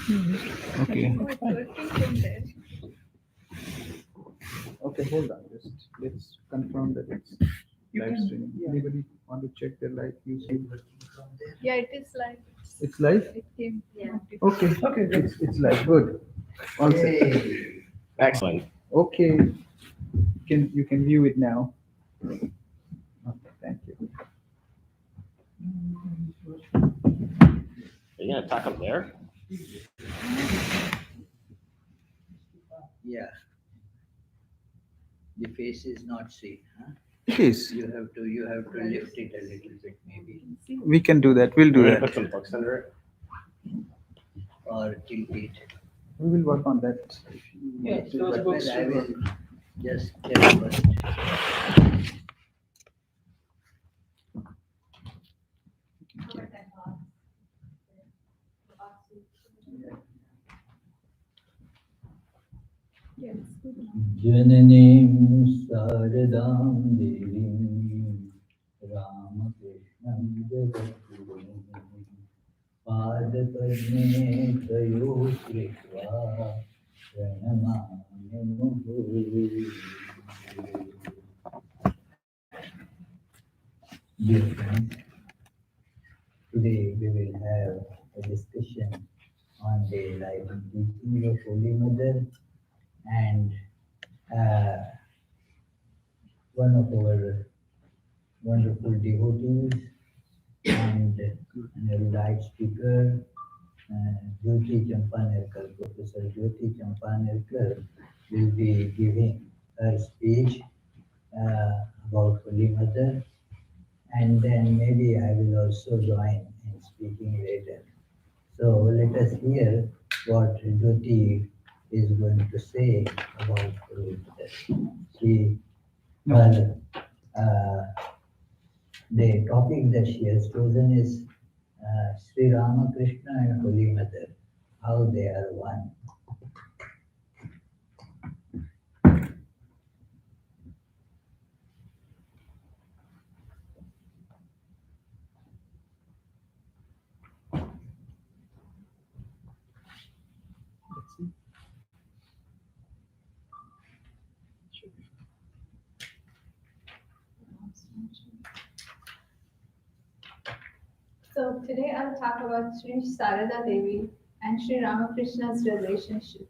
Okay. Oh, it's working from there. Okay, hold on. Just let's confirm that it's live streaming. Anybody want to check the live YouTube? Yeah, it is live. It's live? It came. Yeah. Okay. Okay. It's live. Good. All set. Excellent. Okay. You can view it now. Okay. Thank you. Are you gonna talk up there? Yeah. The face is not seen, huh? It is. You have to lift it a little bit maybe, We can do that. We'll do We're gonna put that. some books under it. or tilt it. We will work on that. Yes, those but books I should will just check first. Yeah, it's good. Jananim Saradam Devim Ramakrishnan Jagadgurum Padapadme Tayo Krishva Pranamami Muhu. Dear friends, today we will have a discussion on the life and teaching of Holy Mother, and one of our wonderful devotees and an erudite speaker, Jyoti Champanerkar, Professor Jyoti Champanerkar, will be giving her speech about Holy Mother, and then maybe I will also join in speaking later. So let us hear what Jyoti is going to say about Holy Mother. The topic that she has chosen is Sri Ramakrishna and Holy Mother, how they are one. So today I'll talk about Sri Sarada Devi and Sri Ramakrishna's relationship.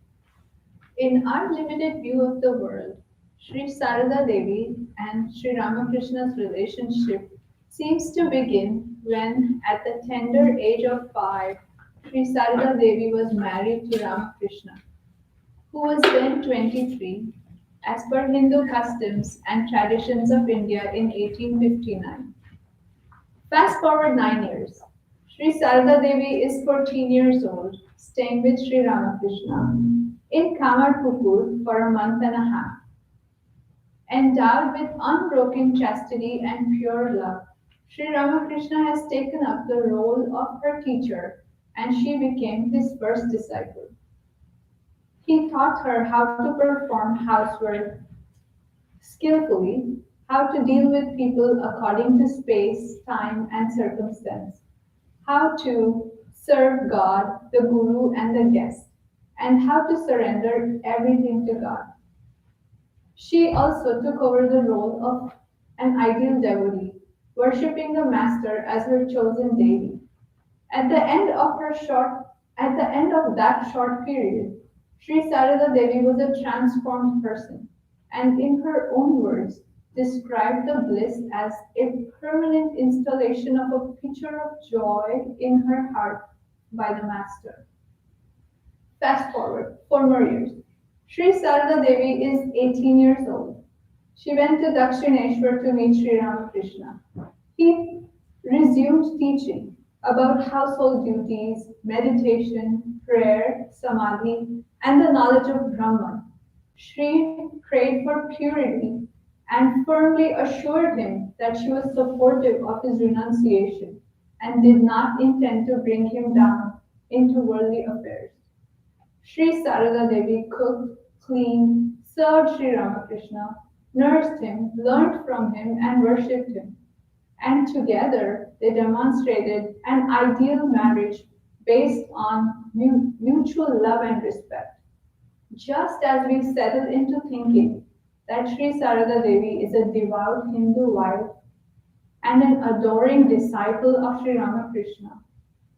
In our limited view of the world, Sri Sarada Devi and Sri Ramakrishna's relationship seems to begin when, at the tender age of 5, Sri Sarada Devi was married to Ramakrishna, who was then 23, as per Hindu customs and traditions of India in 1859. Fast forward 9 years. Sri Sarada Devi is 14 years old, staying with Sri Ramakrishna in Kamarpukur for a month and a half. Endowed with unbroken chastity and pure love, Sri Ramakrishna has taken up the role of her teacher, and she became his first disciple. He taught her how to perform housework skillfully, how to deal with people according to space, time, and circumstance, how to serve God, the Guru, and the guest, and how to surrender everything to God. She also took over the role of an ideal devotee, worshipping the Master as her chosen deity. At the end of that short period, Sri Sarada Devi was a transformed person, and in her own words, described the bliss as a permanent installation of a picture of joy in her heart by the Master. Fast forward 4 more years. Sri Sarada Devi is 18 years old. She went to Dakshineshwar to meet Sri Ramakrishna. He resumed teaching about household duties, meditation, prayer, samadhi, and the knowledge of Brahman. Sri prayed for purity and firmly assured him that she was supportive of his renunciation and did not intend to bring him down into worldly affairs. Sri Sarada Devi cooked, cleaned, served Sri Ramakrishna, nursed him, learned from him, and worshipped him. And together they demonstrated an ideal marriage based on mutual love and respect. Just as we settle into thinking that Sri Sarada Devi is a devout Hindu wife and an adoring disciple of Sri Ramakrishna,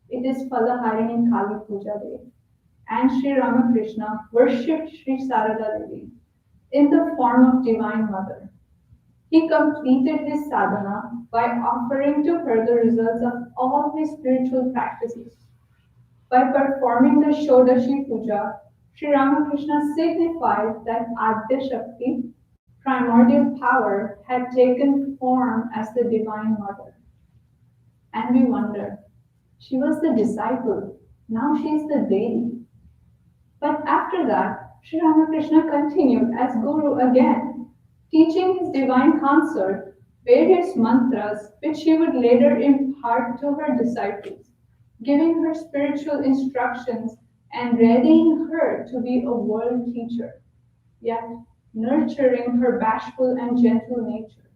it is Phalaharini Kali Puja Day, and Sri Ramakrishna worshipped Sri Sarada Devi in the form of Divine Mother. He completed his sadhana by offering to her the results of all his spiritual practices. By performing the Shodashi Puja, Sri Ramakrishna signified that Adya Shakti, primordial power, had taken form as the Divine Mother. And we wonder, she was the disciple, now she is the deity. But after that, Sri Ramakrishna continued as Guru again, teaching his divine consort various mantras which he would later impart to her disciples, giving her spiritual instructions and readying her to be a world teacher, yet nurturing her bashful and gentle nature,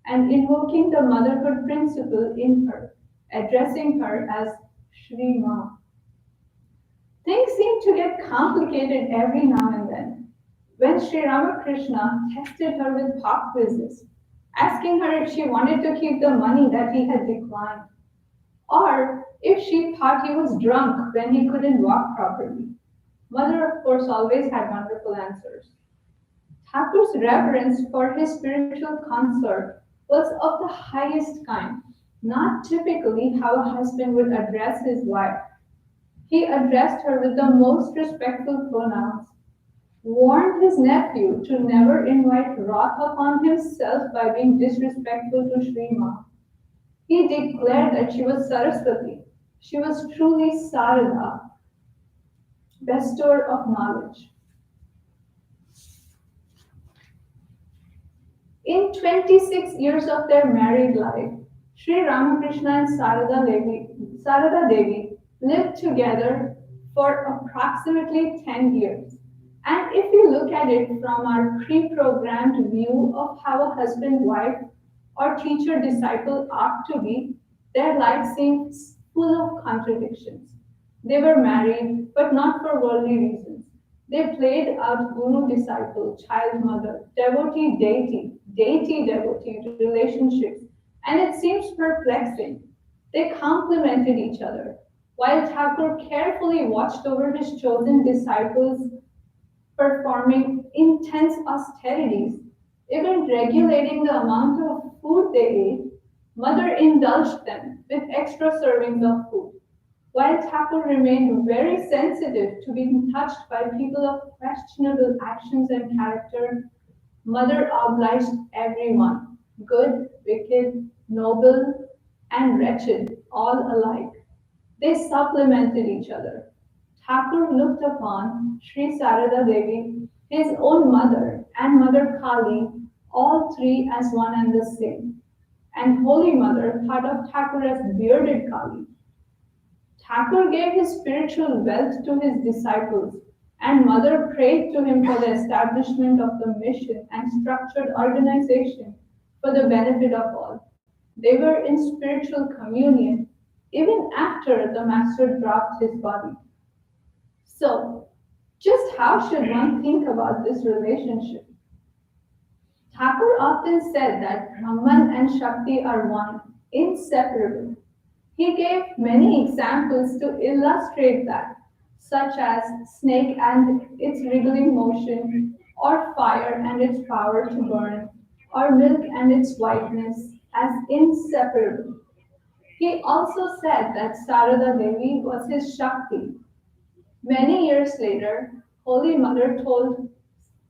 and invoking the motherhood principle in her, addressing her as Shri Ma. Things seem to get complicated every now and then. When Sri Ramakrishna tested her with pop quizzes, asking her if she wanted to keep the money that he had declined, or if she thought he was drunk when he couldn't walk properly. Mother, of course, always had wonderful answers. Thakur's reverence for his spiritual consort was of the highest kind, not typically how a husband would address his wife. He addressed her with the most respectful pronouns, warned his nephew to never invite wrath upon himself by being disrespectful to Sri Ma. He declared that she was Saraswati. She was truly Sarada, bestower of knowledge. In 26 years of their married life, Sri Ramakrishna and Sarada Devi lived together for approximately 10 years. And if we look at it from our pre-programmed view of how a husband-wife or teacher-disciple ought to be, their life seems full of contradictions. They were married, but not for worldly reasons. They played out guru-disciple, child-mother, devotee-deity, deity-devotee relationships, and it seems perplexing. They complemented each other. While Thakur carefully watched over his chosen disciples performing intense austerities, even regulating the amount of food they ate, Mother indulged them with extra servings of food. While Thakur remained very sensitive to being touched by people of questionable actions and character, Mother obliged everyone, good, wicked, noble, and wretched, all alike. They supplemented each other. Thakur looked upon Sri Sarada Devi, his own mother, and Mother Kali, all three as one and the same. And Holy Mother thought of Thakur as bearded Kali. Thakur gave his spiritual wealth to his disciples, and Mother prayed to him for the establishment of the mission and structured organization for the benefit of all. They were in spiritual communion even after the Master dropped his body. So, just how should one think about this relationship? Thakur often said that Brahman and Shakti are one, inseparable. He gave many examples to illustrate that, such as snake and its wriggling motion, or fire and its power to burn, or milk and its whiteness as inseparable. He also said that Sarada Devi was his Shakti. Many years later, Holy Mother told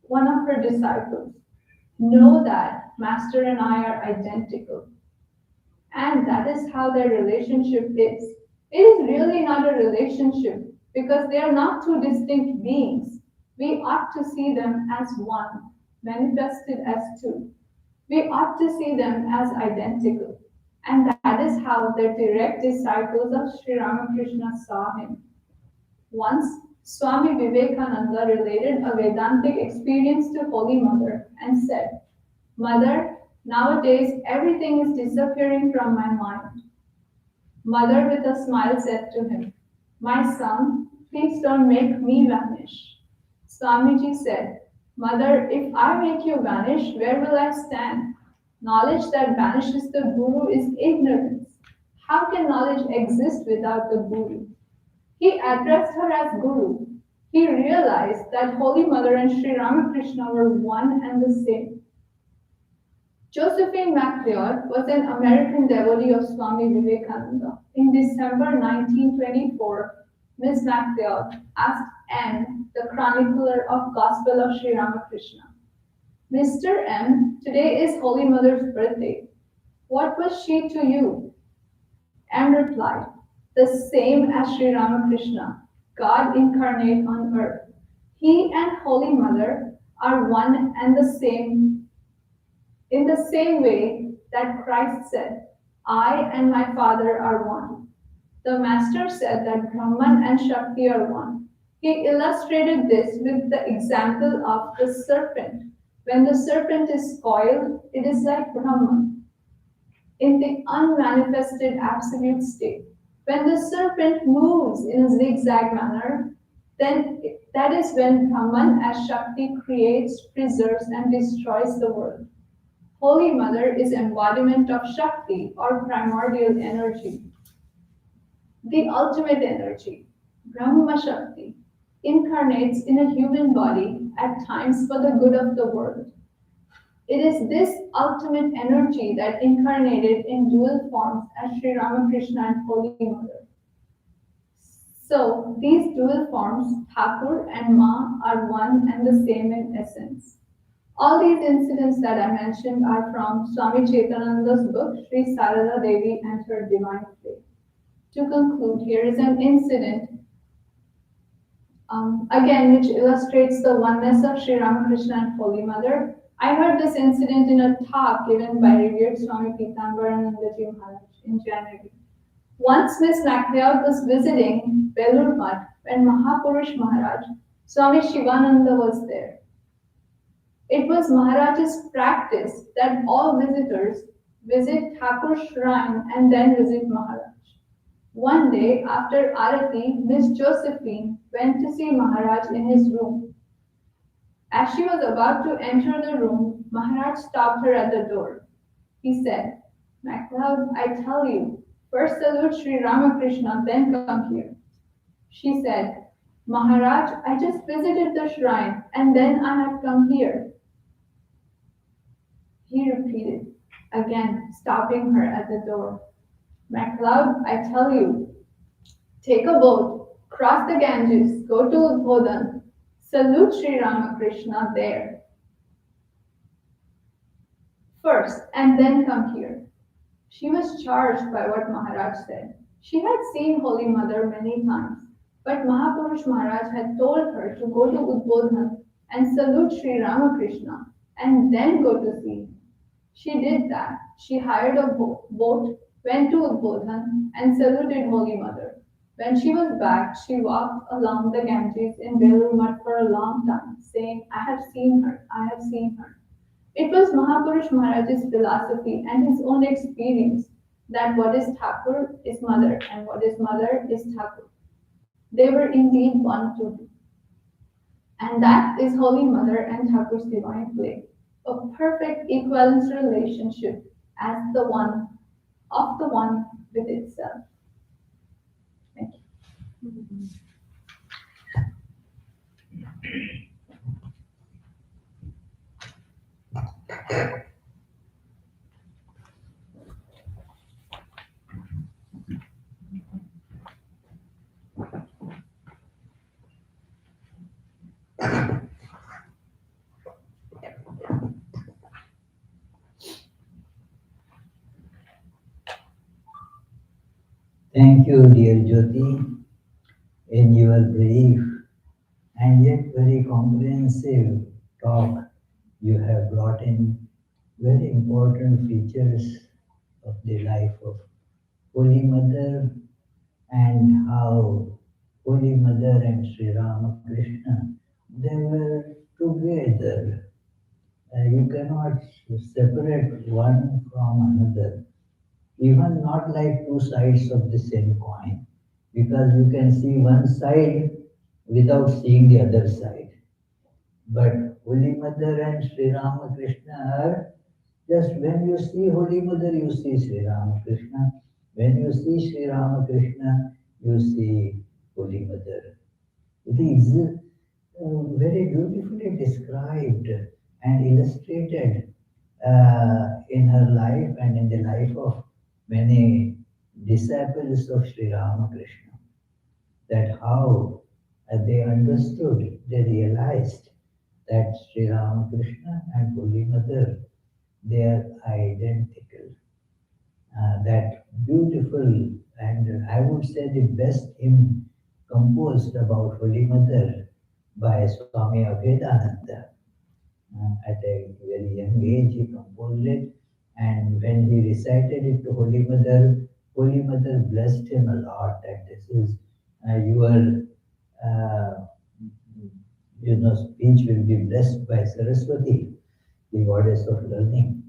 one of her disciples, "Know that Master and I are identical." And that is how their relationship is. It is really not a relationship because they are not two distinct beings. We ought to see them as one, manifested as two. We ought to see them as identical. And that is how the direct disciples of Sri Ramakrishna saw him. Once, Swami Vivekananda related a Vedantic experience to Holy Mother and said, "Mother, nowadays everything is disappearing from my mind." Mother with a smile said to him, My son, please don't make me vanish. Swamiji said, Mother, if I make you vanish, where will I stand? Knowledge that banishes the Guru is ignorance. How can knowledge exist without the Guru? He addressed her as Guru. He realized that Holy Mother and Sri Ramakrishna were one and the same. Josephine MacLeod was an American devotee of Swami Vivekananda. In December 1924, Miss MacLeod asked M, the chronicler of Gospel of Sri Ramakrishna, Mr. M, today is Holy Mother's birthday. What was she to you? M replied, the same as Sri Ramakrishna, God incarnate on earth. He and Holy Mother are one and the same, in the same way that Christ said, I and my Father are one. The Master said that Brahman and Shakti are one. He illustrated this with the example of the serpent. When the serpent is coiled, it is like Brahman in the unmanifested absolute state. When the serpent moves in a zigzag manner, then that is when Brahman as Shakti creates, preserves, and destroys the world. Holy Mother is embodiment of Shakti or primordial energy, the ultimate energy. Brahma Shakti incarnates in a human body at times for the good of the world. It is this ultimate energy that incarnated in dual forms as Sri Ramakrishna and Holy Mother. So these dual forms, Thakur and Ma, are one and the same in essence. All these incidents that I mentioned are from Swami Chaitananda's book, Sri Sarada Devi and Her Divine Play. To conclude, here is an incident, again, which illustrates the oneness of Sri Ramakrishna and Holy Mother. I heard this incident in a talk given by revered Swami Pitambaranandaji Maharaj in January. Once Miss MacLeod was visiting Belur Mutt when Mahapurush Maharaj, Swami Shivananda was there. It was Maharaj's practice that all visitors visit Thakur's shrine and then visit Maharaj. One day after Arati, Miss Josephine went to see Maharaj in his room. As she was about to enter the room, Maharaj stopped her at the door. He said, MacLeod, I tell you, first salute Sri Ramakrishna, then come here. She said, Maharaj, I just visited the shrine and then I have come here. He repeated, again stopping her at the door. MacLeod, I tell you, take a boat, cross the Ganges, go to Udbodhan, salute Sri Ramakrishna there first, and then come here. She was charged by what Maharaj said. She had seen Holy Mother many times, but Mahapurush Maharaj had told her to go to Udbodhan and salute Sri Ramakrishna and then go to see him. She did that. She hired a boat, went to Udbodhan and saluted Holy Mother. When she was back, she walked along the Ganges in Belur Mutt for a long time, saying, I have seen her, I have seen her. It was Mahapurush Maharaj's philosophy and his own experience that what is Thakur is Mother and what is Mother is Thakur. They were indeed one to be. And that is Holy Mother and Thakur's divine play, a perfect equivalence relationship as the one of the one with itself. Thank you. Thank you, dear Jyoti. In your brief and yet very comprehensive talk, you have brought in very important features of the life of Holy Mother and how Holy Mother and Sri Ramakrishna, they were together. You cannot separate one from another, even not like two sides of the same coin. because you can see one side without seeing the other side. But Holy Mother and Sri Ramakrishna are just when you see Holy Mother, you see Sri Ramakrishna. When you see Sri Ramakrishna, you see Holy Mother. It is very beautifully described and illustrated in her life and in the life of many disciples of Sri Ramakrishna. That how they understood, they realized that Sri Ramakrishna and Holy Mother, they are identical. That beautiful and I would say the best hymn composed about Holy Mother by Swami Vedanta. At a very young age, he composed it, and when he recited it to Holy Mother blessed him a lot. That this is your, uh, speech will be blessed by Saraswati, the goddess of learning.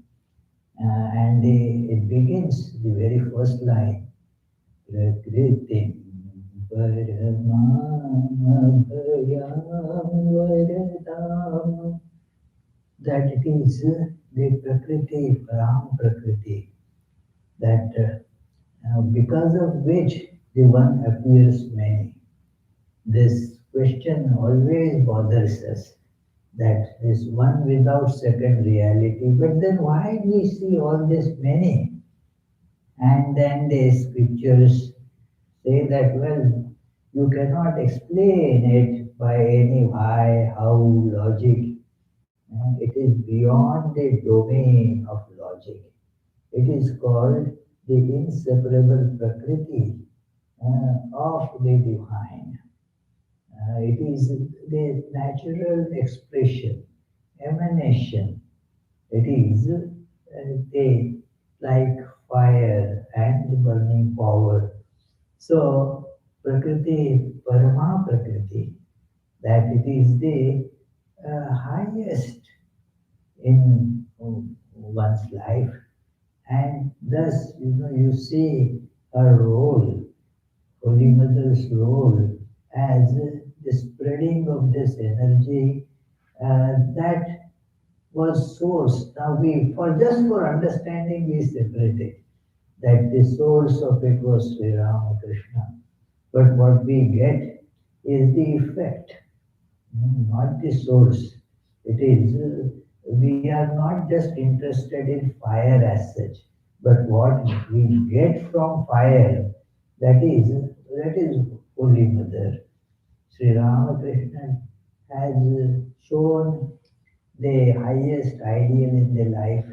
It begins the very first line, Prakritim Paramam Varadam, that it is the Prakriti, Param Prakriti, that because of which the one appears many. This question always bothers us, that is one without second reality. But then why we see all this many? And then the scriptures say that, well, you cannot explain it by any why, how, logic. It is beyond the domain of logic. It is called the inseparable Prakriti of the divine. It is the natural expression, emanation. It is the like fire and burning power. So Prakriti, Parama Prakriti, that it is the highest in one's life, and thus you see her role, Holy Mother's role as the spreading of this energy that was source. Now we, for just for understanding, we separate it, that the source of it was Sri Ramakrishna. But what we get is the effect, not the source. It is, we are not just interested in fire as such, but what we get from fire, that is Holy Mother. Sri Ramakrishna has shown the highest ideal in the life,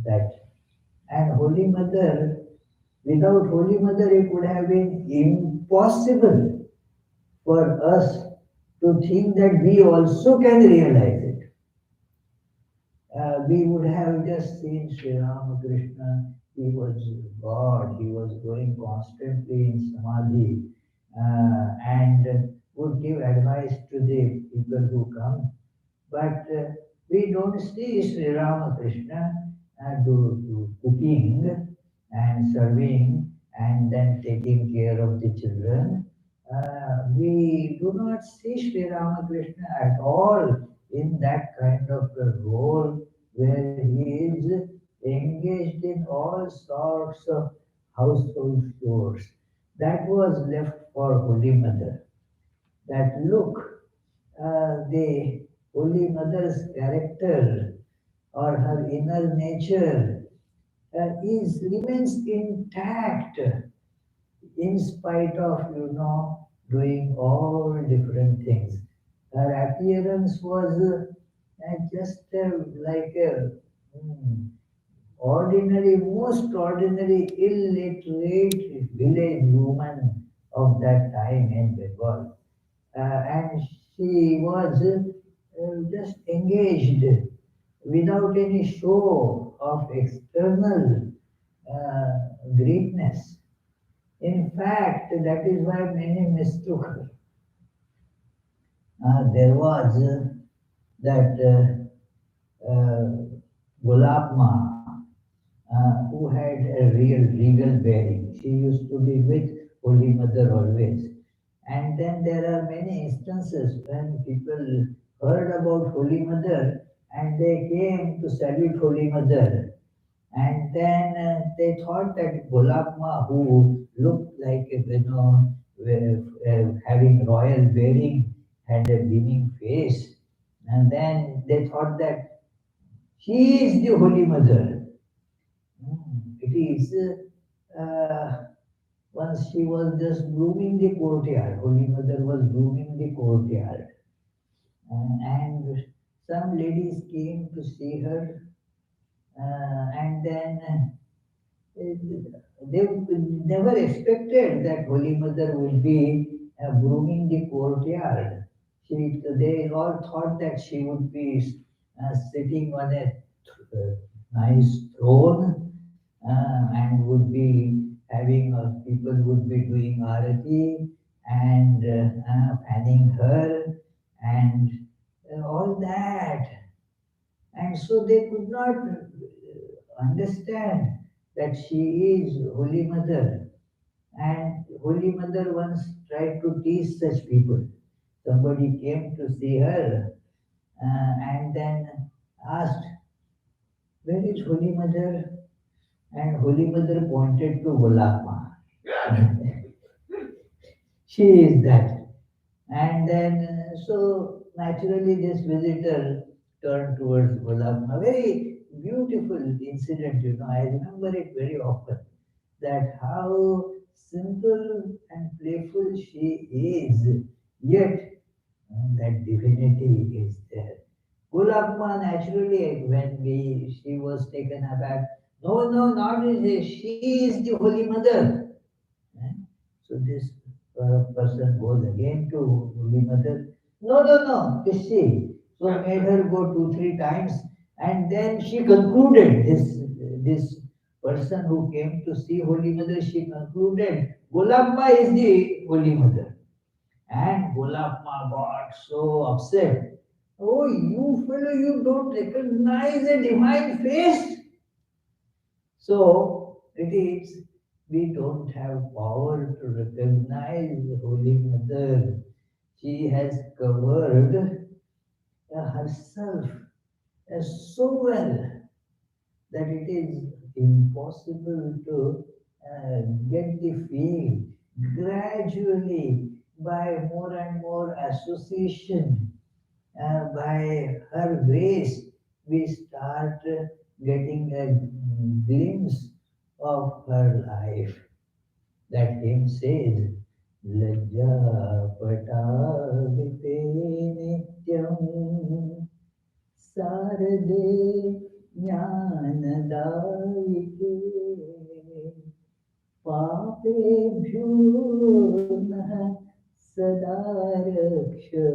that, and Holy Mother, without Holy Mother it would have been impossible for us to think that we also can realize it. We would have just seen Sri Ramakrishna, he was God, he was going constantly in Samadhi, and would give advice to the people who come. But we don't see Sri Ramakrishna do cooking and serving and then taking care of the children. We do not see Sri Ramakrishna at all in that kind of a role where he is engaged in all sorts of household chores. That was left for Holy Mother. That look, the Holy Mother's character or her inner nature is remains intact in spite of doing all different things. Her appearance was just like a ordinary, most ordinary, illiterate village woman of that time in Bengal. And she was just engaged without any show of external greatness. In fact, that is why many mistook her. There was that Gulabma, who had a real regal bearing. She used to be with Holy Mother always. And then there are many instances when people heard about Holy Mother and they came to salute Holy Mother. And then they thought that Golapma, who looked like, having royal bearing, had a beaming face. And then they thought that she is the Holy Mother. It is, once she was just grooming the courtyard, Holy Mother was grooming the courtyard. And some ladies came to see her, and then they never expected that Holy Mother would be grooming the courtyard. They all thought that she would be sitting on a nice throne and would be having people would be doing arati and fanning her and all that. And so they could not understand that she is Holy Mother. And Holy Mother once tried to teach such people. Somebody came to see her and then asked, "Where is Holy Mother?" And Holy Mother pointed to Golapma. She is that. And then, so naturally, this visitor turned towards Golapma. Very beautiful incident, I remember it very often. That how simple and playful she is, yet that divinity is there. Golapma naturally, when she was taken aback, no, no, not is she is the Holy Mother. Eh? So this person goes again to Holy Mother. No, no, no, is she? So made her go 2, 3 times, and then she concluded. This person who came to see Holy Mother, she concluded, Golapma is the Holy Mother. And Golapma got so upset. Oh, you fellow, you don't recognize a divine face. So it is, we don't have power to recognize the Holy Mother. She has covered herself so well that it is impossible to get the feel. Gradually, by more and more association, by her grace, we start getting a glimpse of her life. That hymn says, Lajja patavite nityam sarade jnanadayike papebhyo nah sada raksha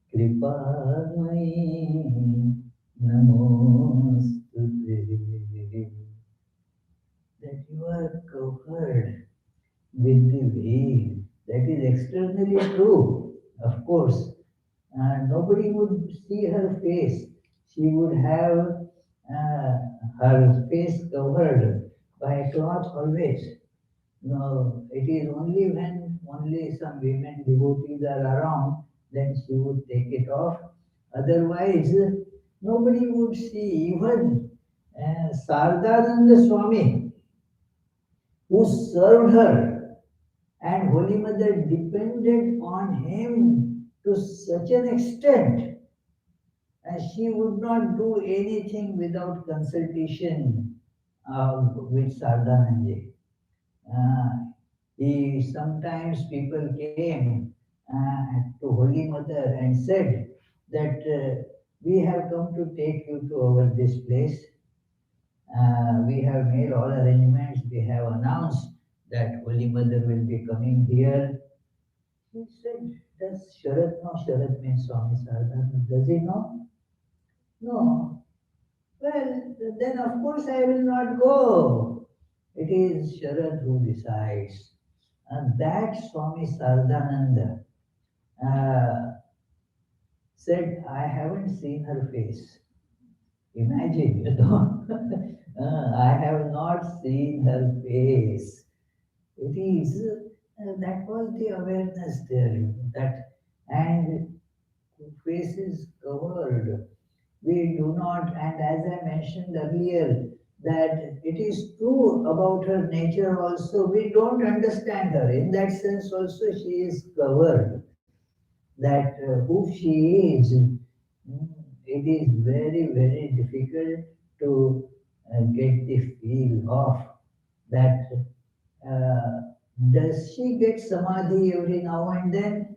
कृपामयी नमोस्तुते. That you are covered with the veil. That is externally true, of course. Nobody would see her face. She would have her face covered by a cloth always. No, it is only when only some women devotees are around, then she would take it off. Otherwise, nobody would see. Even Sardananda Swami, who served her, and Holy Mother depended on him to such an extent, and she would not do anything without consultation with Sardananda. Sometimes people came to Holy Mother and said that we have come to take you to this place. We have made all arrangements. We have announced that Holy Mother will be coming here. He said, does Sharat know? Sharat means Swami Sardananda. Does he know? No. Well, then of course I will not go. It is Sharad who decides. And that Swami Sardananda said, I haven't seen her face. Imagine, I have not seen her face. It is that was the awareness there, that and face is covered. We do not, and as I mentioned earlier, that it is true about her nature also. We don't understand her. In that sense, also, she is covered. That who she is, it is very, very difficult to get the feel of that. Does she get samadhi every now and then?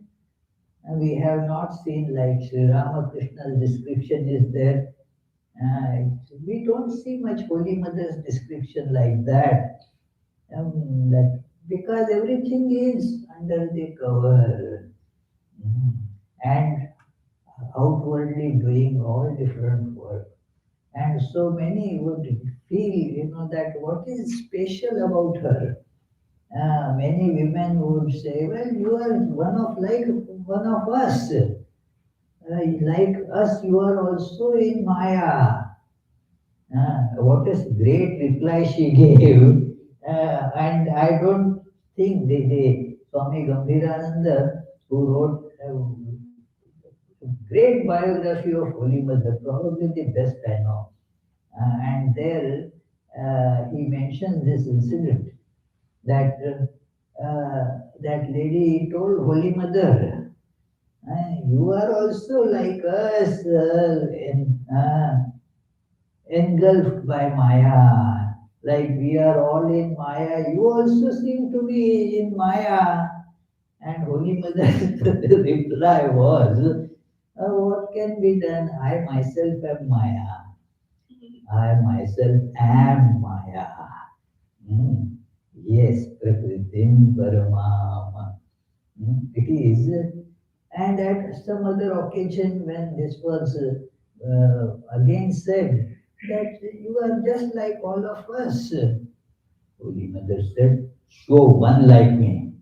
And we have not seen, like Sri Ramakrishna's description is there. We don't see much Holy Mother's description like that. That because everything is under the cover. Mm. And outwardly doing all different work. And so many would feel, that what is special about her? Many women would say, well, you are one of us. Like us, you are also in Maya. What a great reply she gave. And I don't think the Swami Gambhirananda, who wrote a great biography of Holy Mother, probably the best I know. And there he mentions this incident that that lady told Holy Mother, you are also like us, engulfed by Maya. Like we are all in Maya, you also seem to be in Maya. And Holy Mother's reply was, what can be done? I myself am Maya. I myself am Maya. Hmm. Yes, Prakritim Paramam. It is. And at some other occasion, when this was again said, that you are just like all of us. Holy Mother said, show one like me.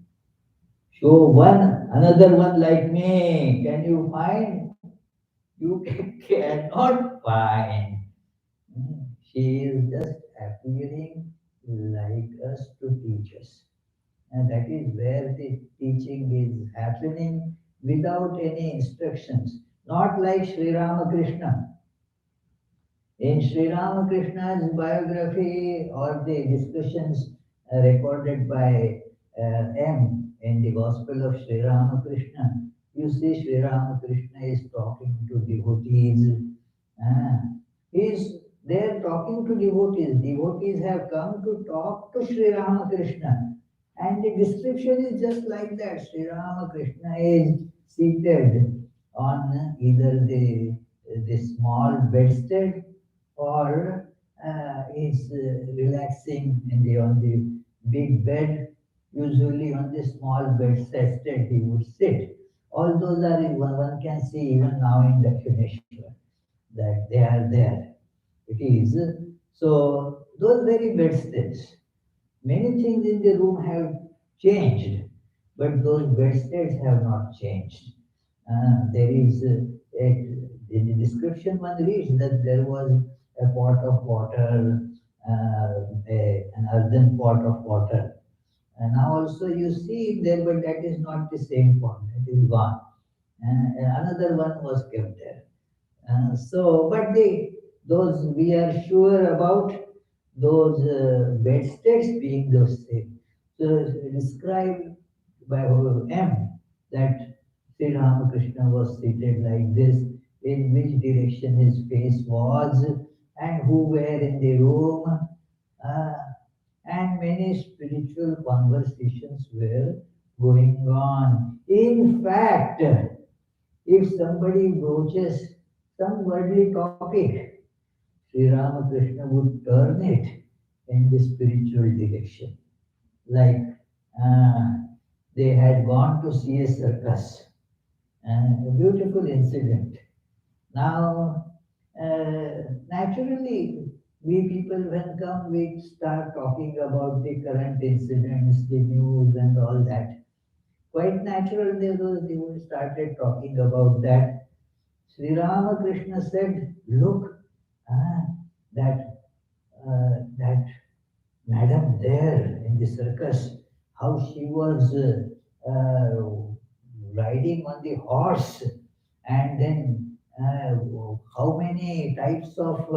Show one, another one like me. Can you find? You cannot find. She is just appearing like us to teach us. And that is where the teaching is happening without any instructions. Not like Sri Ramakrishna. In Sri Ramakrishna's biography or the discussions recorded by M in the Gospel of Sri Ramakrishna, you see Sri Ramakrishna is talking to devotees. Uh, he is there talking to devotees. Devotees have come to talk to Sri Ramakrishna. And the description is just like that. Sri Ramakrishna is seated on either the small bedstead or is relaxing on the big bed. Usually on the small bedstead he would sit. All those are one can see even now in Dakshineshwar that they are there. It is so those very bedsteads. Many things in the room have changed, but those bedsteads have not changed. There is in the description one reads that there was a pot of water, an earthen pot of water. And now also you see it there, but that is not the same pot, that is gone. And another one was kept there. But those we are sure about those bedsteads being those same. So described by M that Sri Ramakrishna was seated like this, in which direction his face was, and who were in the room, uh, and many spiritual conversations were going on. In fact, if somebody broaches some worldly topic, Sri Ramakrishna would turn it in the spiritual direction. Like they had gone to see a circus, and a beautiful incident. Now, naturally, we people when come, we start talking about the current incidents, the news and all that. Quite natural, they started talking about that. Sri Ramakrishna said, look, that that madam there in the circus, how she was riding on the horse, and then how many types of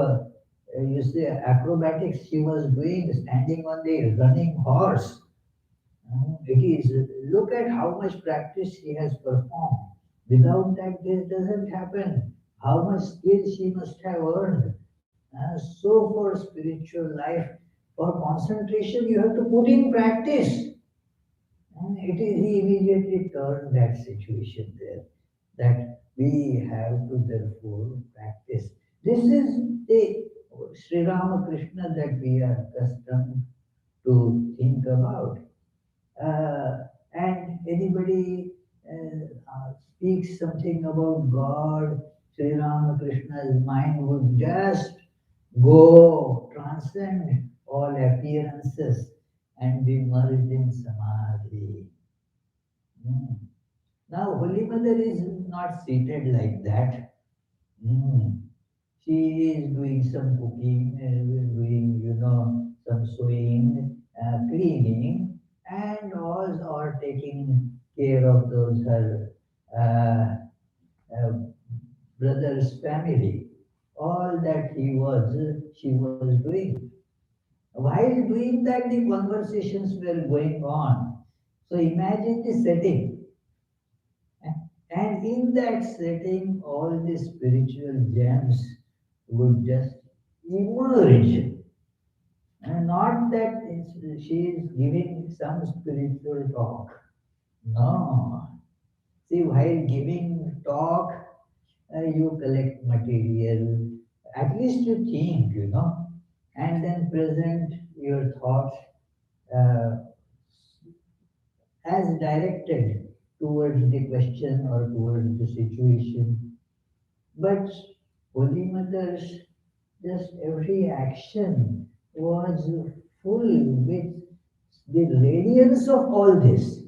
you say acrobatics she was doing, standing on the running horse. It is, look at how much practice she has performed. Without that, this doesn't happen. How much skill she must have earned. So for spiritual life, for concentration, you have to put in practice. And it is, he immediately turned that situation there, that we have to therefore practice. This is the Sri Ramakrishna that we are accustomed to think about. And anybody speaks something about God, Sri Ramakrishna's mind would just go, transcend all appearances and be merged in samadhi. Hmm. Now, Holy Mother is not seated like that. Hmm. She is doing some cooking, doing, some sewing, cleaning, and all are taking care of those her brother's family. All that she was doing. While doing that, the conversations were going on. So imagine the setting. And in that setting, all the spiritual gems would just emerge. And not that she is giving some spiritual talk. No. See, while giving talk, you collect material, at least you think, and then present your thoughts uh, as directed towards the question or towards the situation. But Holy Mother's just every action was full with the radiance of all this.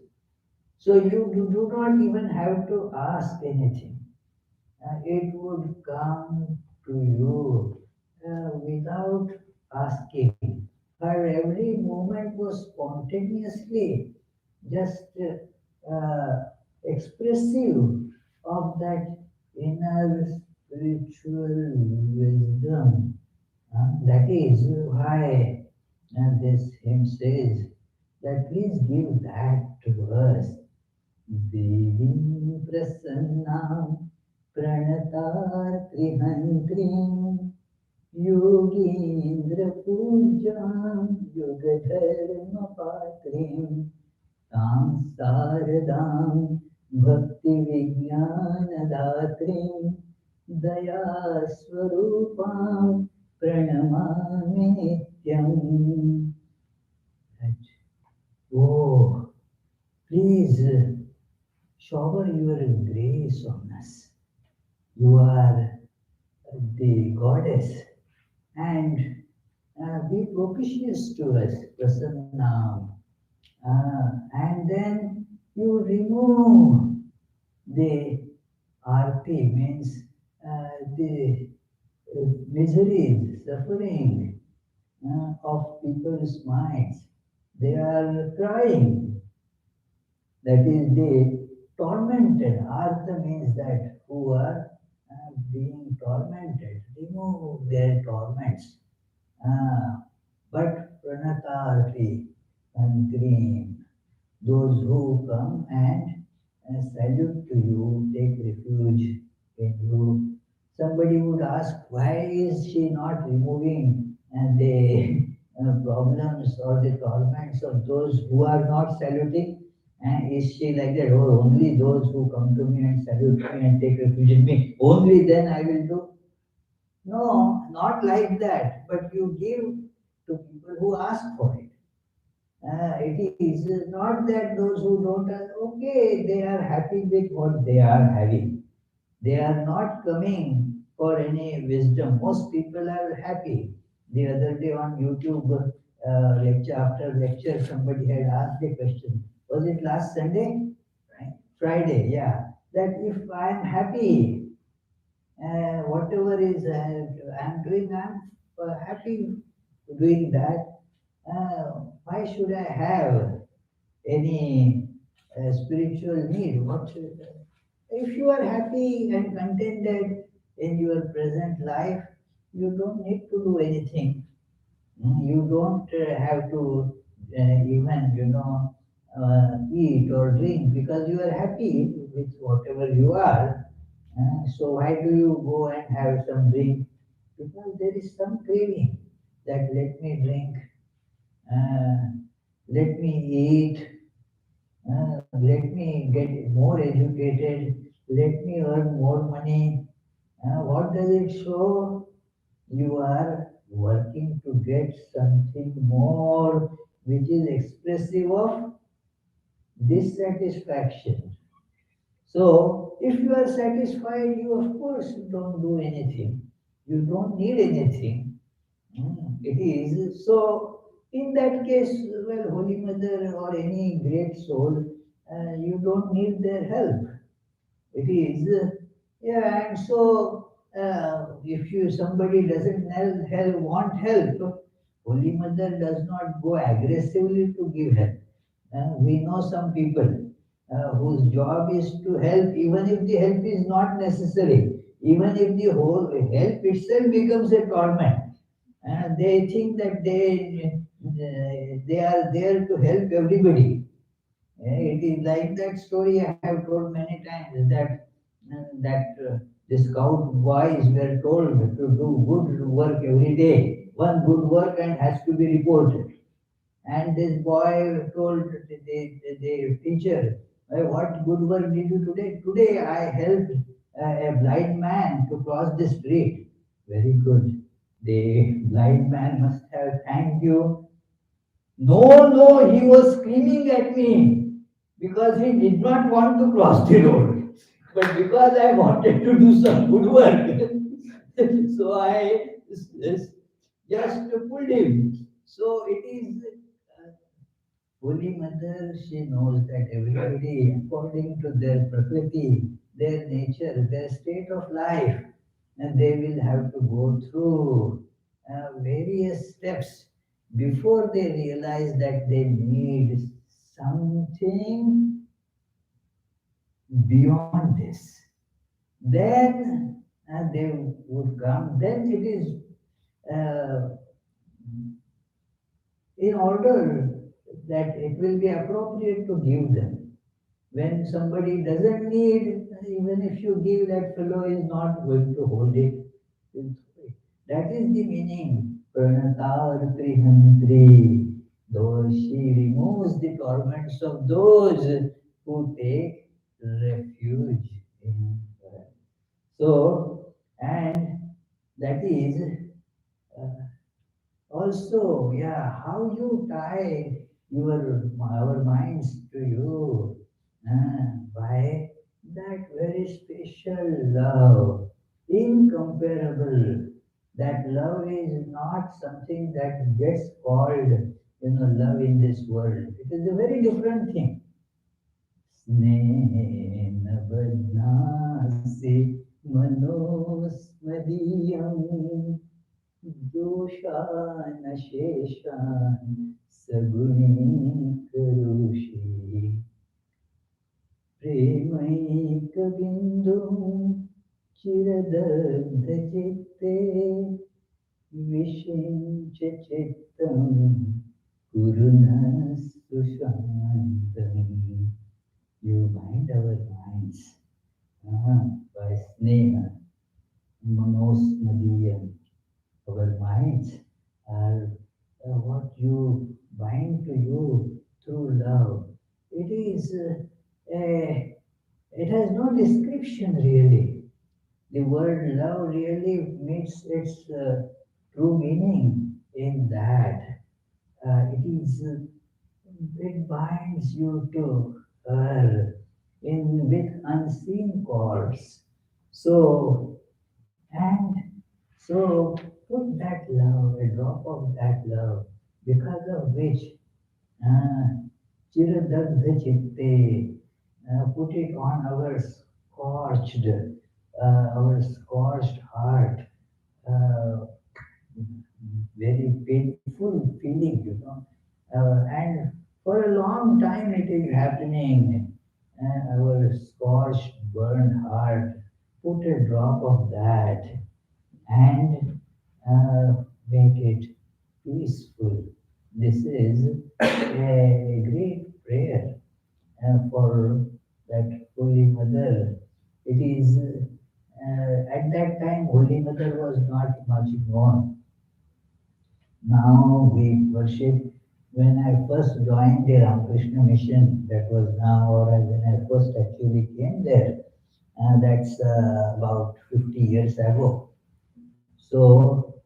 So you do not even have to ask anything. It would come to you without asking. Her every movement was spontaneously just expressive of that inner spiritual wisdom. That is why this hymn says that please give that to us. Devim prasannam pranatartrihantrim yogindra pujam yogadharma patrim tam saradam bhakti vijnana datrim daya swarupam pranamami nityam. Oh, please shower your grace on us. You are the goddess, and be propitious to us, Prasanna. And then you remove the arti, means the miseries, suffering of people's minds. They are crying. That is the tormented. Artha means that who are being tormented. Remove their torments. But pranatarti and green, those who come and salute to you, take refuge in you. Somebody would ask, why is she not removing the problems or the torments of those who are not saluting? And is she like that? Oh, only those who come to me and salute me and take refuge in me, only then I will do. No, not like that. But you give to people who ask for it. It is not that those who don't are okay, they are happy with what they are having. They are not coming for any wisdom. Most people are happy. The other day on YouTube, lecture after lecture, somebody had asked a question. Was it last Sunday? Right? Friday, yeah. That if I am happy, whatever is I am doing, I am happy. doing that, why should I have any spiritual need? If you are happy and contented in your present life, you don't need to do anything. You don't have to even, eat or drink because you are happy with whatever you are. So why do you go and have some drink? Because there is some craving that let me drink, let me eat, let me get more educated, let me earn more money. What does it show? You are working to get something more which is expressive of dissatisfaction. So, if you are satisfied, you of course don't do anything. You don't need anything. It is so. In that case, well, Holy Mother or any great soul, you don't need their help. It is, yeah, and so if you somebody doesn't want help, Holy Mother does not go aggressively to give help. We know some people whose job is to help, even if the help is not necessary, even if the whole help itself becomes a torment. They think that they are there to help everybody. It is like that story I have told many times that the scout boys were told to do good work every day, one good work and has to be reported. And this boy told the teacher, what good work did you today? Today I helped a blind man to cross the street. Very good. The blind man must have thanked you. No, no, he was screaming at me because he did not want to cross the road. But because I wanted to do some good work, so I just pulled him. So it is Holy Mother, she knows that everybody, according to their prakriti, their nature, their state of life, and they will have to go through various steps before they realize that they need something beyond this. Then they would come. Then it is in order that it will be appropriate to give them. When somebody doesn't need, even if you give, that fellow is not going to hold it. That is the meaning. Pranatar Trihantri. Though she removes the torments of those who take refuge in her. So, and that is also, yeah, how you tie our minds to you by that very special love, incomparable. That love is not something that gets called, love in this world. It is a very different thing. स्नेहेन बध्नासि मनोस्मदीयम् दोषान् शेषान् सगुणीकरोषि प्रेमैकबिन्दुं चिरदग्धचित्ते विषिञ्च चित्तं कुरु नः सुशान्तम्. You bind our minds by sneha, manosmadiyam. Our minds are what you bind to you through love. It is it has no description really. The word love really meets its true meaning in that it binds you to her with unseen cords. So and so put that love, a drop of that love, because of which chiradagdha chitte, put it on our scorched heart. very painful feeling, and for a long time it is happening. Our scorched, burned heart, put a drop of that and make it peaceful. This is a great prayer for that Holy Mother. It is at that time Holy Mother was not much known. Now we worship. When I first joined the Ramakrishna mission, that was now, or when I first actually came there, that's about 50 years ago. So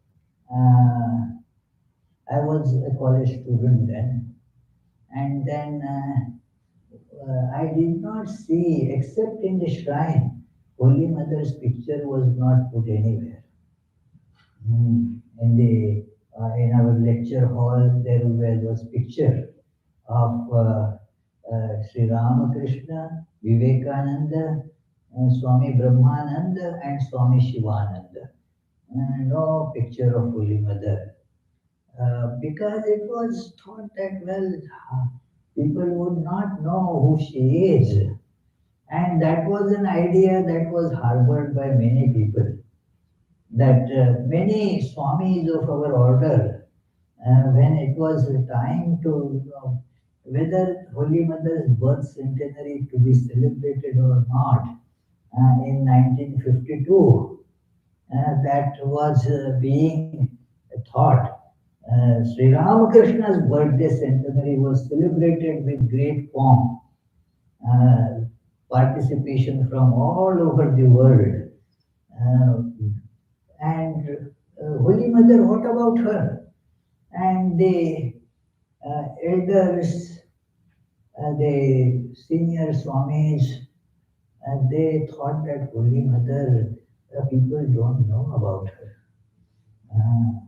I was a college student then, and then I did not see, except in the shrine, Holy Mother's picture was not put anywhere. In our lecture hall, there was picture of Sri Ramakrishna, Vivekananda, Swami Brahmananda, and Swami Shivananda. No picture of Holy Mother. Because it was thought that, well, people would not know who she is. And that was an idea that was harbored by many people. That many Swamis of our order, when it was time to whether Holy Mother's birth centenary to be celebrated or not, in 1952, that was being thought. Sri Ramakrishna's birthday centenary was celebrated with great pomp, uh, participation from all over the world. Uh, and Holy Mother, what about her? And the elders, the senior Swamis, they thought that Holy Mother, people don't know about her.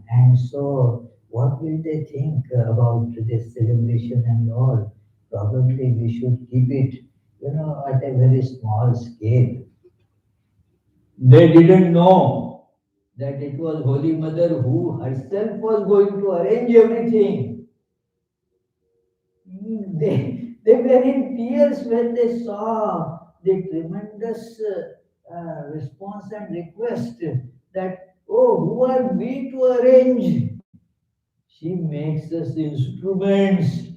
And so, what will they think about this celebration and all? Probably we should keep it, at a very small scale. They didn't know that it was Holy Mother who herself was going to arrange everything. They were in tears when they saw the tremendous response and request that, oh, who are we to arrange? She makes us instruments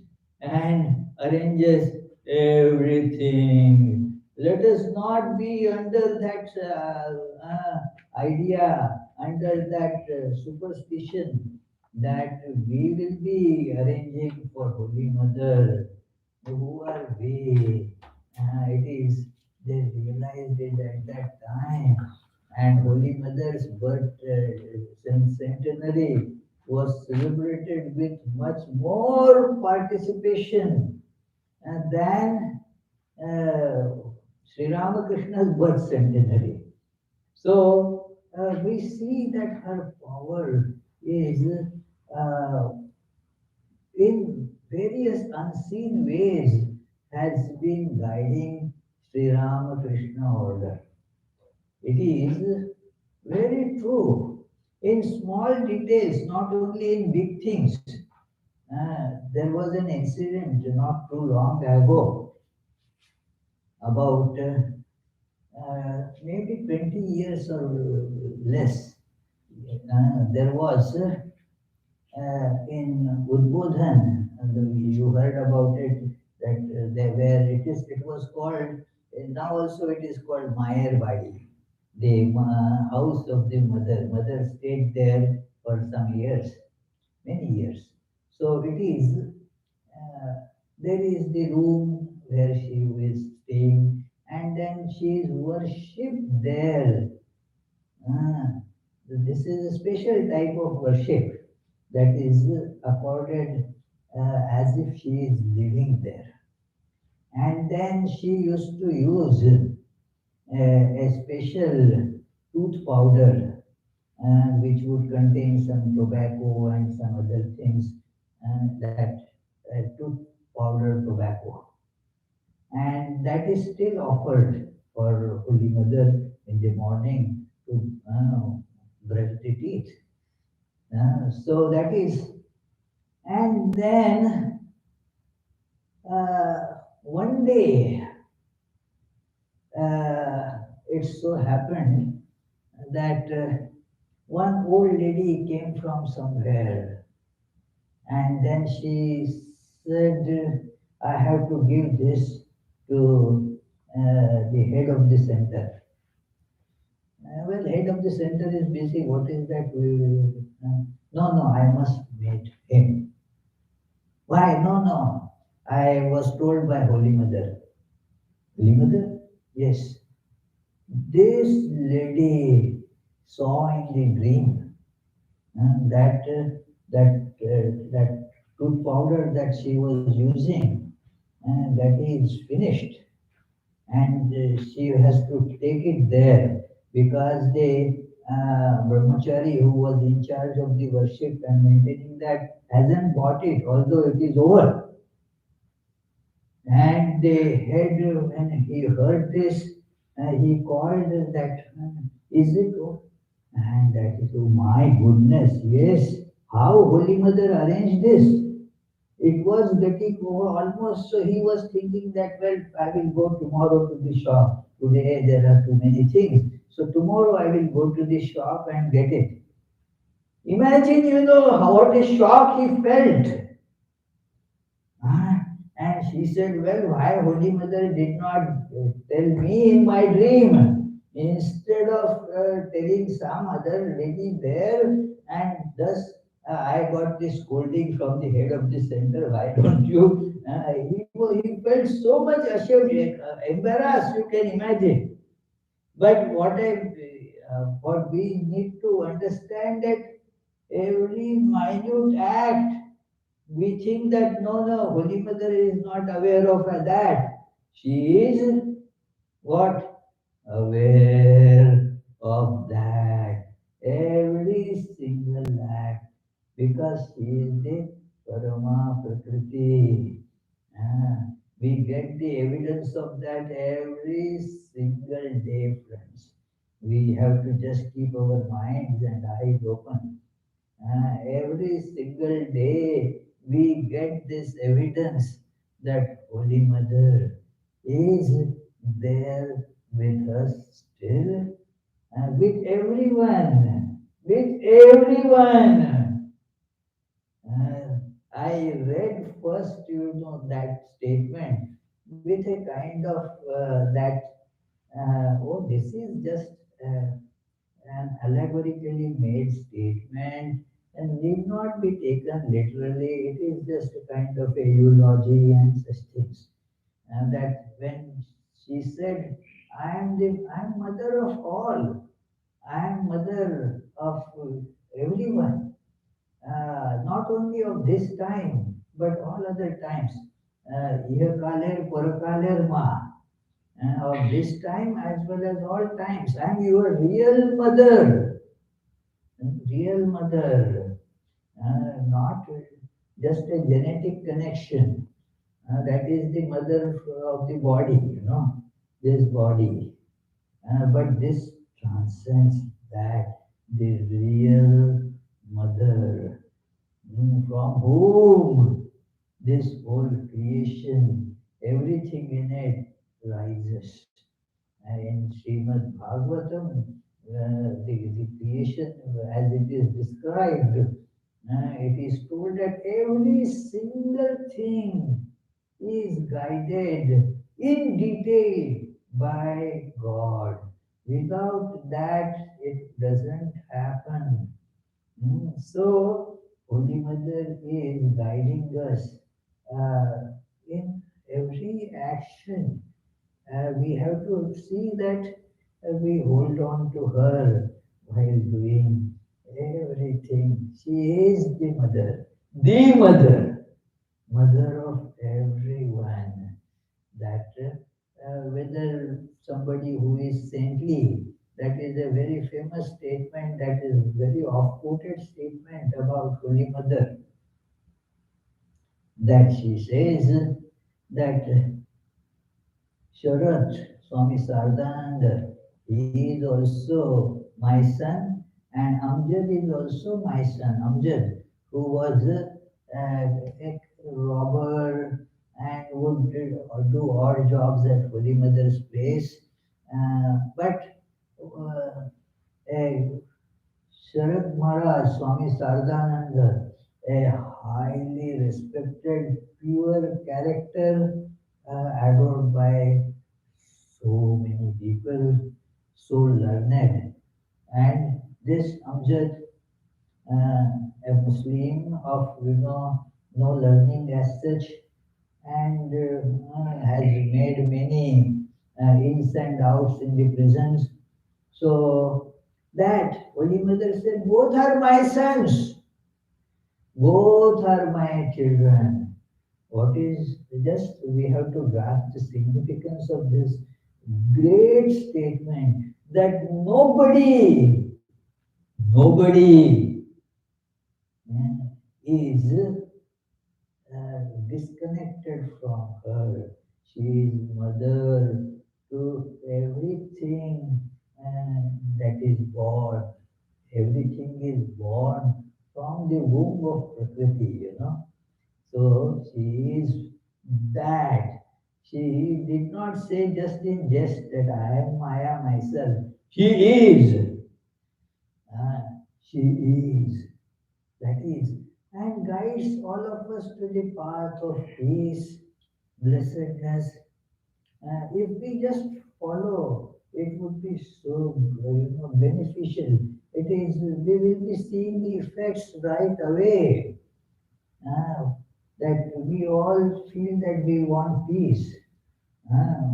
and arranges everything. Let us not be under that idea, under that superstition that we will be arranging for Holy Mother. Who are we? It is, they realized it at that time. And Holy Mother's birth centenary was celebrated with much more participation than Sri Ramakrishna's birth centenary. So we see that her power is uh, in various unseen ways has been guiding Sri Ramakrishna order. It is very true. In small details, not only in big things. There was an incident not too long ago about maybe 20 years or less. There was in Udbodhan, and you heard about it, that it was called, now also it is called Mayarwadi, the house of the mother. Mother stayed there for some years, many years. So it is, there is the room where she is staying, and then she is worshipped there. Ah, this is a special type of worship that is accorded as if she is living there. And then she used to use a special tooth powder which would contain some tobacco and some other things, and that tooth powder tobacco. And that is still offered for Holy Mother in the morning to brush the teeth. So that is, and then one day it so happened that one old lady came from somewhere, and then she said, I have to give this to the head of the center. Well, head of the center is busy. What is that? No, I must meet him. Why? No. I was told by Holy Mother. Holy Mother? Yes. This lady saw in the dream that tooth powder that she was using that is finished, and she has to take it there because the brahmachari who was in charge of the worship and maintaining that hasn't bought it, although it is over. And the head, when he heard this, he called that, is it? And that is, oh my goodness, yes. How Holy Mother arranged this? It was getting over almost, so he was thinking that, well, I will go tomorrow to the shop. Today there are too many things. So tomorrow I will go to the shop and get it. Imagine, what a shock he felt. And she said, well, why Holy Mother did not tell me in my dream? Instead of telling some other lady there, and thus I got this scolding from the head of the center, why don't you? He felt so much ashamed, embarrassed, you can imagine. But what we need to understand that every minute act, we think that no, Holy Mother is not aware of that. She is what? Aware of that. Every single act. Because she is the Parama Prakriti. We get the evidence of that every single day, friends. We have to just keep our minds and eyes open. Every single day we get this evidence that Holy Mother is there with us still, with everyone, with everyone. I read first, that statement with a kind of this is just an allegorically made statement and need not be taken literally. It is just a kind of a eulogy and such things. And that when she said, I'm mother of all. I am mother of everyone. Not only of this time, but all other times. Ihakaler parakaler ma. Of this time as well as all times. I am your real mother. Real mother. Not just a genetic connection. That is the mother of the body, this body. But this transcends that, the real mother, from whom this whole creation, everything in it rises. In Srimad Bhagavatam, the creation as it is described, it is told that every single thing is guided in detail by God. Without that, it doesn't happen. So, Holy Mother is guiding us in every action. We have to see that we hold on to her while doing everything. She is the mother of everyone. That whether somebody who is saintly, that is a very famous statement, that is very oft-quoted statement about Holy Mother, that she says that Sharat, Swami Sardananda, he is also my son And Amjad is also my son. Amjad, who was a robber and would do odd jobs at Holy Mother's place. But a Sharad Maharaj, Swami Sardananda, a highly respected, pure character, adored by so many people, so learned. And this Amjad, a Muslim of no learning as such, and has made many ins and outs in the prisons. So that Holy Mother said, both are my sons, both are my children. What is just we have to grasp the significance of this great statement that nobody is disconnected from her. She is mother to everything that is born. Everything is born from the womb of Prakriti. So she is that. She did not say just in jest that I am Maya myself. She is. Ah, she is. That is. And guides all of us to the path of peace, blessedness. If we just follow, it would be so beneficial. It is. We will be seeing the effects right away. That we all feel that we want peace.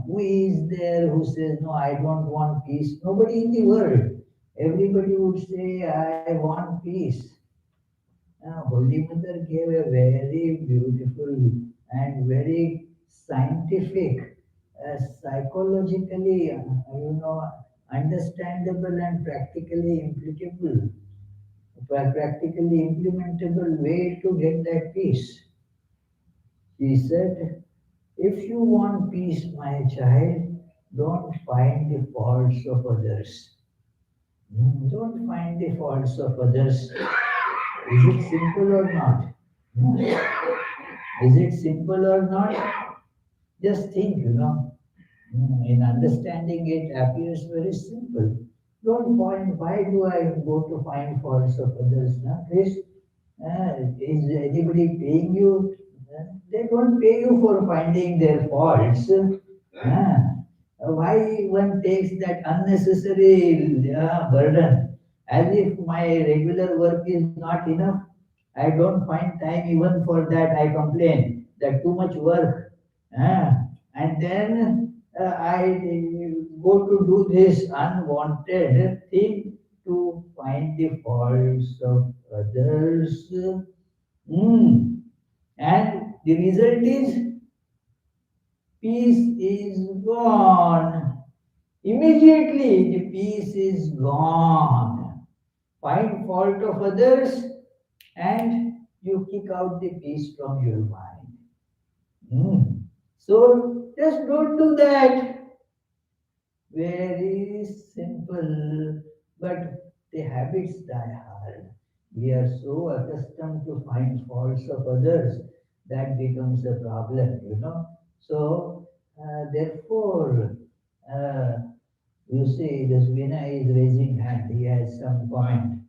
Who is there who says, no, I don't want peace? Nobody in the world. Everybody would say, I want peace. Holy Mother gave a very beautiful and very scientific, psychologically, understandable and practically implementable way to get that peace. He said, if you want peace, my child, don't find the faults of others. Don't find the faults of others. Is it simple or not? Is it simple or not? Just think. In understanding it appears very simple. Don't find, why do I go to find faults of others? Chris, is anybody paying you? They don't pay you for finding their faults. Why one takes that unnecessary burden? As if my regular work is not enough. I don't find time even for that. I complain that too much work. And then I go to do this unwanted thing to find the faults of others. And the result is peace is gone. Immediately the peace is gone. Find fault of others and you kick out the peace from your mind. So just don't do that. Very simple, but the habits die hard. We are so accustomed to find faults of others that becomes a problem. So, therefore, uh, you see, this Vinay is raising hand. He has some comment.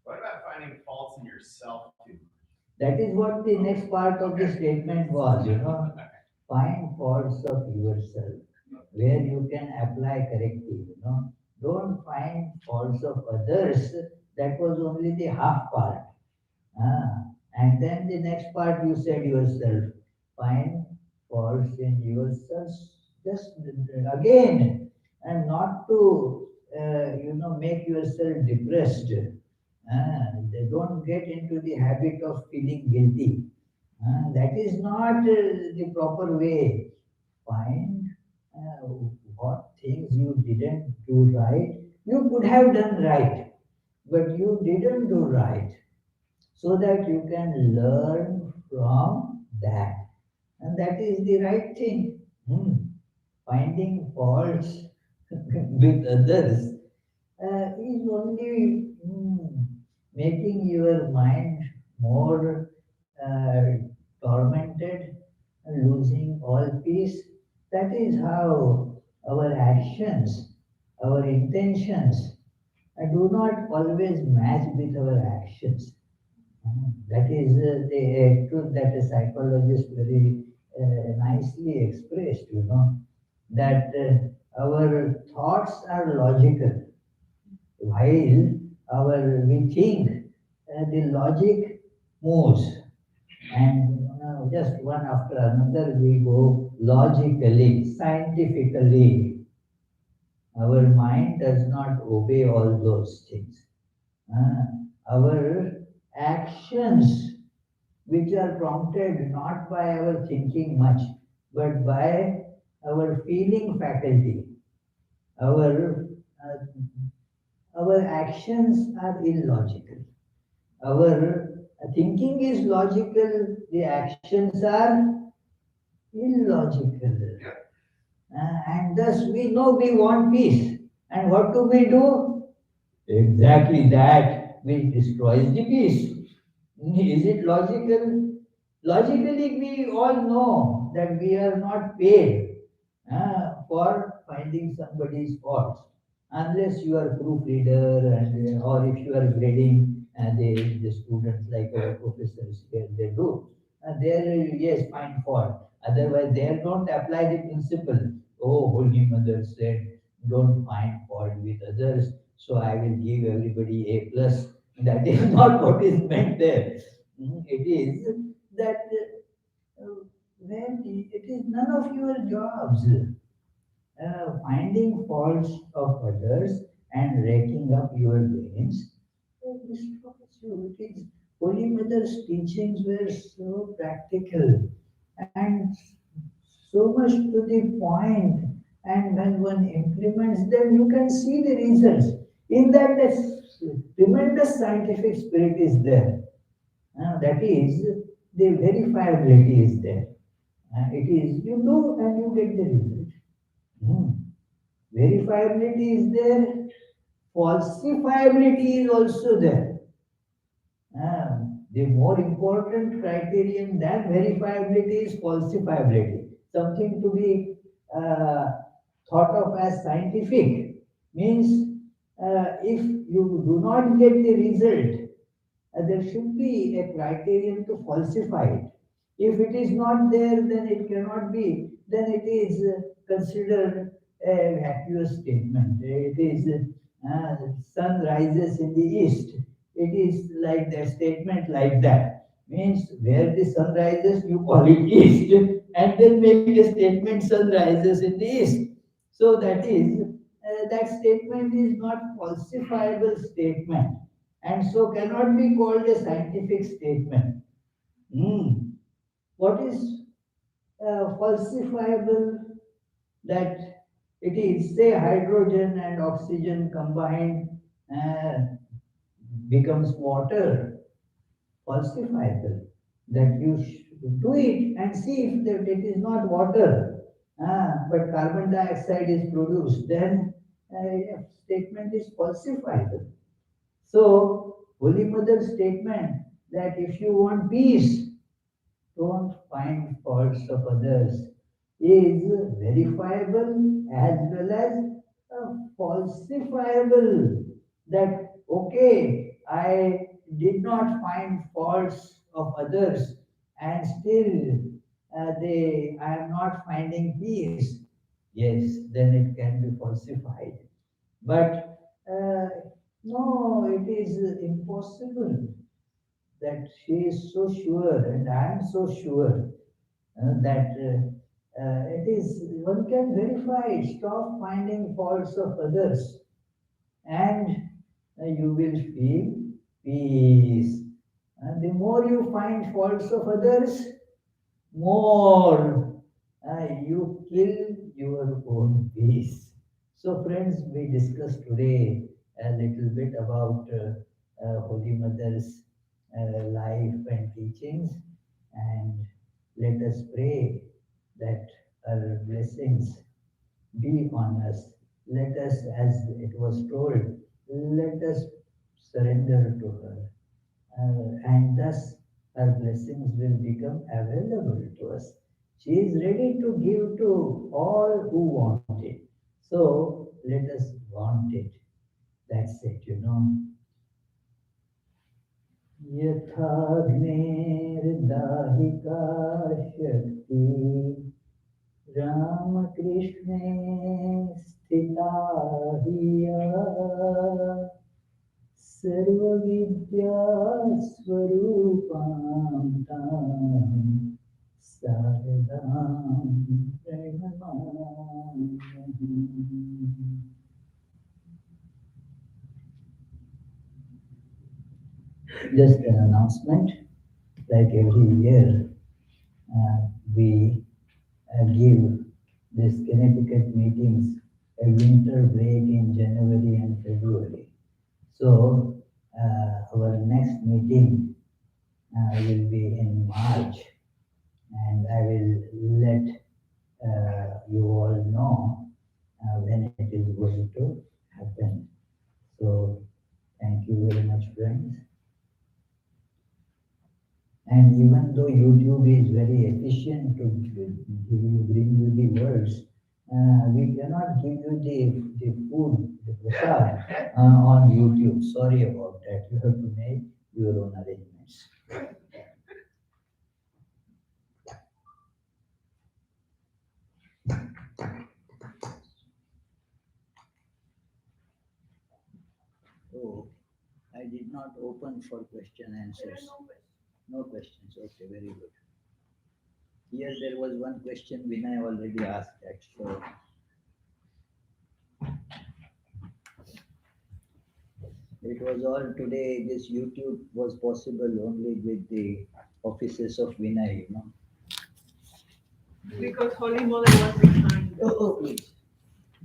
What about finding faults in yourself too? That is what the next part of the statement was. Find faults of yourself where you can apply correctly. Don't find faults of others. That was only the half part. And then the next part you said yourself. Find faults in yourself. Just again, and not to make yourself depressed. They don't get into the habit of feeling guilty. That is not the proper way. Find what things you didn't do right. You could have done right, but you didn't do right. So that you can learn from that. And that is the right thing. Finding faults with others is only making your mind more tormented, losing all peace. That is how our actions, our intentions do not always match with our actions. That is the truth that a psychologist very nicely expressed, that our thoughts are logical, while we think the logic moves, and just one after another we go logically, scientifically. Our mind does not obey all those things. Uh, our actions, which are prompted not by our thinking much, but by our feeling faculty, our our actions are illogical. Our thinking is logical, the actions are illogical. And thus we know we want peace. And what do we do? Exactly that, which destroys the peace. Is it logical? Logically, we all know that we are not paid for finding somebody's faults, unless you are proofreader and or if you are grading the students like our professors here they do. There yes find fault. Otherwise, they don't apply the principle. Oh, Holy Mother said, don't find fault with others, so I will give everybody A plus. That is not what is meant there. It is that when it is none of your jobs. Finding faults of others and racking up your brains destroys you. It is Holy Mother's teachings were so practical and so much to the point. And when one implements them, you can see the results. In that, the tremendous scientific spirit is there. That is, the verifiability is there. It is, you do and you get the result. Hmm. Verifiability is there, falsifiability is also there. The more important criterion than verifiability is falsifiability. Something to be thought of as scientific means if you do not get the result, there should be a criterion to falsify it. If it is not there, then it cannot be. Then it is considered a vacuous statement. It is sun rises in the east. It is like the statement like that. Means where the sun rises, you call it east, and then make a statement sun rises in the east. So that is that statement is not falsifiable statement and so cannot be called a scientific statement. Hmm. What is falsifiable? That it is, say, hydrogen and oxygen combined becomes water. Falsifiable. That you do it and see if that it is not water, but carbon dioxide is produced, then statement is falsifiable. So, Holy Mother's statement that if you want peace, don't find faults of others is verifiable as well as falsifiable. That, okay, I did not find faults of others and still I am not finding peace. Yes, then it can be falsified. But no, it is impossible that she is so sure and I am so sure that it is, one can verify, stop finding faults of others and you will feel peace. And the more you find faults of others, more you kill your own peace. So, friends, we discussed today a little bit about Holy Mother's life and teachings, and let us pray that her blessings be on us. Let us, as it was told, let us surrender to her. And thus her blessings will become available to us. She is ready to give to all who want it. So let us want it. That's it, you know. यथाग्नेर्दाहिका शक्ति रामकृष्णे स्थिता हिया सर्वविद्यास्वरूपां तां शारदां प्रणमामि. Just an announcement, like every year, we give this Connecticut meetings a winter break in January and February. So our next meeting will be in March, and I will let you all know when it is going to happen. So thank you very much, friends. And even though YouTube is very efficient to bring you the words, we cannot give you the food, the prasad on YouTube. Sorry about that. You have to make your own arrangements. Oh, I did not open for question answers. No questions. Okay, very good. Here there was one question Vinay already asked that. So it was all today. This YouTube was possible only with the offices of Vinay, you know. Because Holy Mother was behind, Oh, please.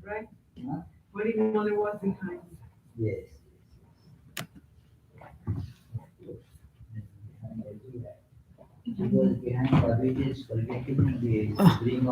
right? Huh? Holy Mother was behind. Yes. He was behind Providence, forgetting the bring